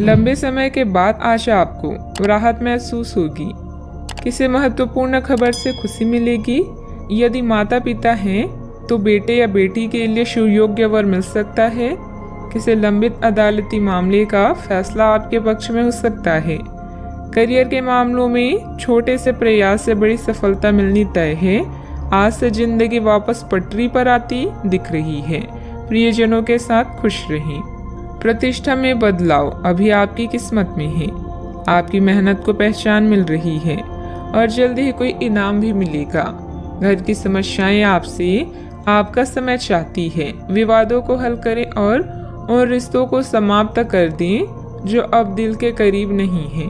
लंबे समय के बाद आज आपको राहत महसूस होगी। किसी महत्वपूर्ण खबर से खुशी मिलेगी। यदि माता पिता हैं तो बेटे या बेटी के लिए सुयोग्य वर मिल सकता है। किसी लंबित अदालती मामले का फैसला आपके पक्ष में हो सकता है। करियर के मामलों में छोटे से प्रयास से बड़ी सफलता मिलनी तय है। आज से जिंदगी वापस पटरी पर आती दिख रही है। प्रियजनों के साथ खुश रहें। प्रतिष्ठा में बदलाव अभी आपकी किस्मत में है। आपकी मेहनत को पहचान मिल रही है और जल्दी ही कोई इनाम भी मिलेगा। घर की समस्याएं आपसे आपका समय चाहती है। विवादों को हल करें और उन रिश्तों को समाप्त कर दें जो अब दिल के करीब नहीं है।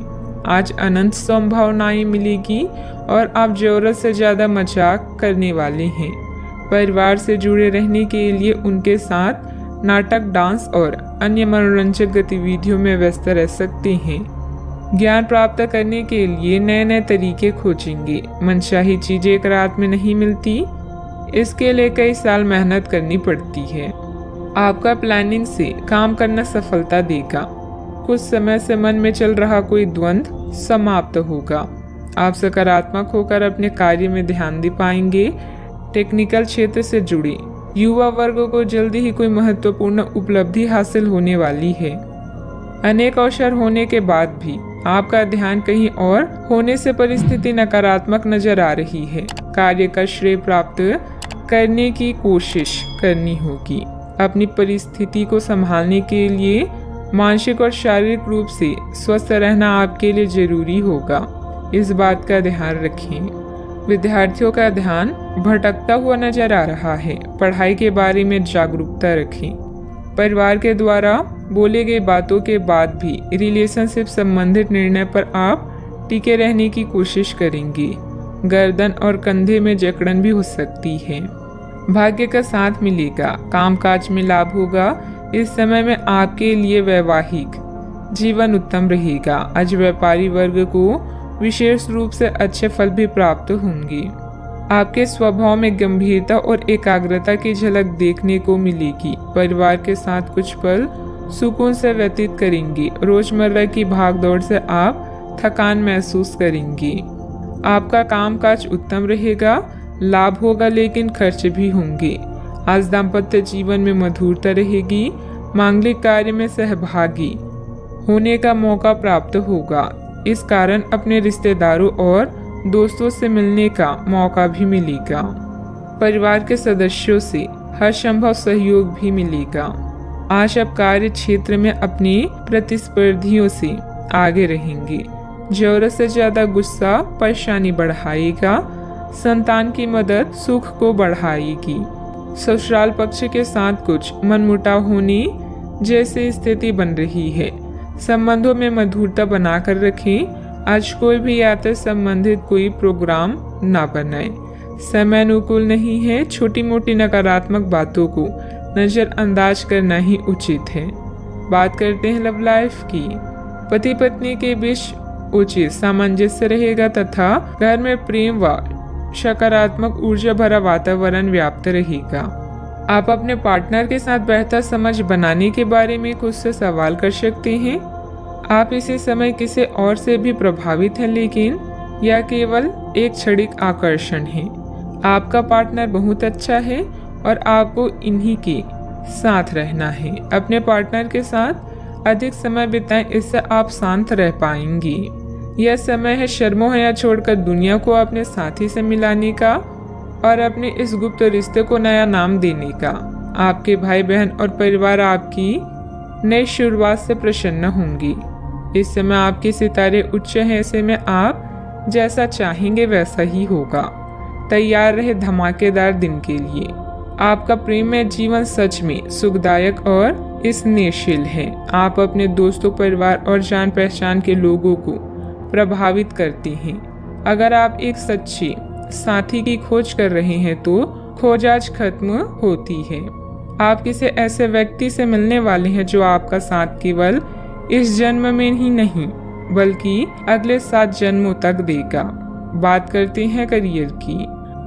आज अनंत संभावनाएं मिलेगी और आप जरूरत से ज्यादा मजाक करने वाले हैं। परिवार से जुड़े रहने के लिए उनके साथ नाटक, डांस और अन्य मनोरंजक गतिविधियों में व्यस्त रह सकते हैं। ज्ञान प्राप्त करने के लिए नए नए तरीके खोजेंगे। मनचाही चीजें एक रात में नहीं मिलती, इसके लिए कई साल मेहनत करनी पड़ती है। आपका प्लानिंग से काम करना सफलता देगा। कुछ समय से मन में चल रहा कोई द्वंद्व समाप्त होगा। आप सकारात्मक होकर अपने कार्य में ध्यान दे पाएंगे। टेक्निकल क्षेत्र से जुड़े युवा वर्ग को जल्दी ही कोई महत्वपूर्ण उपलब्धि हासिल होने वाली है। अनेक अवसर होने के बाद भी आपका ध्यान कहीं और होने से परिस्थिति नकारात्मक नजर आ रही है। कार्य का श्रेय प्राप्त करने की कोशिश करनी होगी। अपनी परिस्थिति को संभालने के लिए मानसिक और शारीरिक रूप से स्वस्थ रहना आपके लिए जरूरी होगा। इस बात का ध्यान रखें। विद्यार्थियों का ध्यान भटकता हुआ नजर आ रहा है। पढ़ाई के बारे में जागरूकता रखें। परिवार के द्वारा बोले गई बातों के बाद भी रिलेशनशिप संबंधित निर्णय पर आप टिके रहने की कोशिश करेंगे। गर्दन और कंधे में जकड़न भी हो सकती है। भाग्य का साथ मिलेगा। कामकाज में लाभ होगा। इस समय में आपके लिए वैवाहिक जीवन उत्तम रहेगा। आज व्यापारी वर्ग को विशेष रूप से अच्छे फल भी प्राप्त होंगे। आपके स्वभाव में गंभीरता और एकाग्रता की झलक देखने को मिलेगी। परिवार के साथ कुछ पल सुकून से व्यतीत करेंगे। रोजमर्रा की भागदौड़ से आप थकान महसूस करेंगे। आपका कामकाज उत्तम रहेगा। लाभ होगा लेकिन खर्च भी होंगे। आज दाम्पत्य जीवन में मधुरता रहेगी। मांगलिक कार्य में सहभागी होने का मौका प्राप्त होगा। इस कारण अपने रिश्तेदारों और दोस्तों से मिलने का मौका भी मिलेगा। परिवार के सदस्यों से हर संभव सहयोग भी मिलेगा। आज आप कार्य क्षेत्र में अपने प्रतिस्पर्धियों से आगे रहेंगे। जरूरत से ज्यादा गुस्सा परेशानी बढ़ाएगा। संतान की मदद सुख को बढ़ाएगी। ससुराल पक्ष के साथ कुछ मनमुटाव होने जैसी स्थिति बन रही है। संबंधों में मधुरता बनाकर रखें। आज कोई भी यात्रा संबंधित कोई प्रोग्राम ना बनाए। समय अनुकूल नहीं है। छोटी मोटी नकारात्मक बातों को नजरअंदाज करना ही उचित है। बात करते हैं लव लाइफ की। पति पत्नी के बीच उचित सामंजस्य रहेगा तथा घर में प्रेम व सकारात्मक ऊर्जा भरा वातावरण व्याप्त रहेगा। आप अपने पार्टनर के साथ बेहतर समझ बनाने के बारे में खुद से सवाल कर सकते हैं। आप इसी समय किसी और से भी प्रभावित हैं, लेकिन यह केवल एक क्षणिक आकर्षण है। आपका पार्टनर बहुत अच्छा है और आपको इन्हीं के साथ रहना है। अपने पार्टनर के साथ अधिक समय बिताएं, इससे आप शांत रह पाएंगे। यह समय है शर्मोहया छोड़कर दुनिया को अपने साथी से मिलाने का और अपने इस गुप्त रिश्ते को नया नाम देने का। आपके भाई बहन और परिवार आपकी नई शुरुआत से प्रसन्न होंगी। इस समय आपके सितारे उच्च हैं, ऐसे में आप जैसा चाहेंगे वैसा ही होगा। तैयार रहे धमाकेदार दिन के लिए। आपका प्रेममय जीवन सच में सुखदायक और स्नेहशील है। आप अपने दोस्तों, परिवार और जान पहचान के लोगों को प्रभावित करते हैं। अगर आप एक सच्चे साथी की खोज कर रहे हैं तो खोज आज खत्म होती है। आप किसी ऐसे व्यक्ति से मिलने वाले हैं जो आपका साथ केवल इस जन्म में ही नहीं बल्कि अगले 7 जन्मों तक देगा। बात करते हैं करियर की।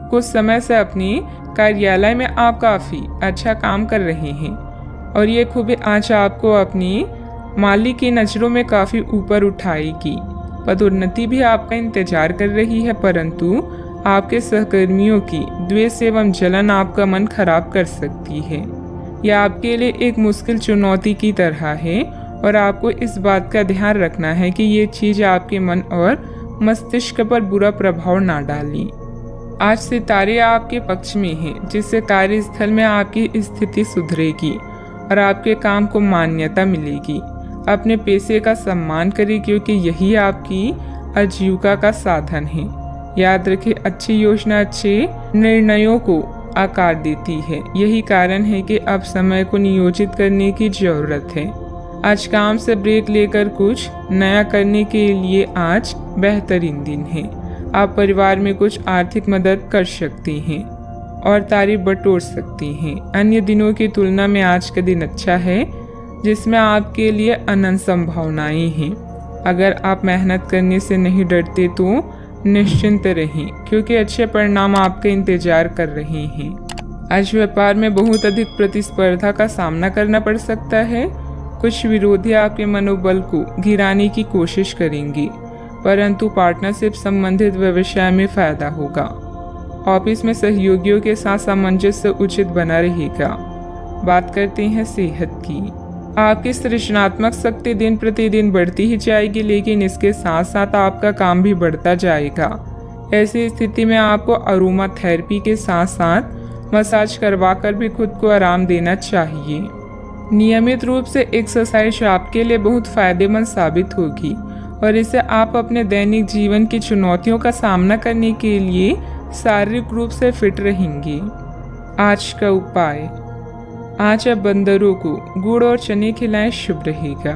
कुछ समय से अपने कार्यालय में आप काफी अच्छा काम कर रहे हैं और ये खूबी आज आपको अपनी मालिक की नज़रों में काफ़ी ऊपर उठाएगी। पदोन्नति भी आपका इंतजार कर रही है, परंतु आपके सहकर्मियों की द्वेष एवं जलन आपका मन खराब कर सकती है। यह आपके लिए एक मुश्किल चुनौती की तरह है और आपको इस बात का ध्यान रखना है कि ये चीज़ आपके मन और मस्तिष्क पर बुरा प्रभाव ना डालें। आज सितारे आपके पक्ष में हैं, जिससे कार्यस्थल में आपकी स्थिति सुधरेगी और आपके काम को मान्यता मिलेगी। अपने पेशे का सम्मान करें, क्योंकि यही आपकी आजीविका का साधन है। याद रखें, अच्छी योजना अच्छे निर्णयों को आकार देती है। यही कारण है कि अब समय को नियोजित करने की जरूरत है। आज काम से ब्रेक लेकर कुछ नया करने के लिए आज बेहतरीन दिन है। आप परिवार में कुछ आर्थिक मदद कर सकती हैं और तारीफ बटोर सकती हैं। अन्य दिनों की तुलना में आज का दिन अच्छा है, जिसमें आपके लिए अनंत संभावनाएं हैं। अगर आप मेहनत करने से नहीं डरते तो निश्चिंत रहें, क्योंकि अच्छे परिणाम आपका इंतजार कर रहे हैं। आज व्यापार में बहुत अधिक प्रतिस्पर्धा का सामना करना पड़ सकता है। कुछ विरोधी आपके मनोबल को गिराने की कोशिश करेंगे, परंतु पार्टनरशिप संबंधित व्यवसाय में फायदा होगा। ऑफिस में सहयोगियों के साथ सामंजस्य उचित बना रहेगा। बात करते हैं सेहत की। आपकी सृजनात्मक शक्ति दिन प्रतिदिन बढ़ती ही जाएगी, लेकिन इसके साथ साथ आपका काम भी बढ़ता जाएगा। ऐसी स्थिति में आपको अरोमा थेरेपी के साथ साथ मसाज करवाकर भी खुद को आराम देना चाहिए। नियमित रूप से एक्सरसाइज आपके लिए बहुत फायदेमंद साबित होगी और इससे आप अपने दैनिक जीवन की चुनौतियों का सामना करने के लिए शारीरिक रूप से फिट रहेंगे। आज का उपाय, आज आप बंदरों को गुड़ और चने खिलाएं, शुभ रहेगा।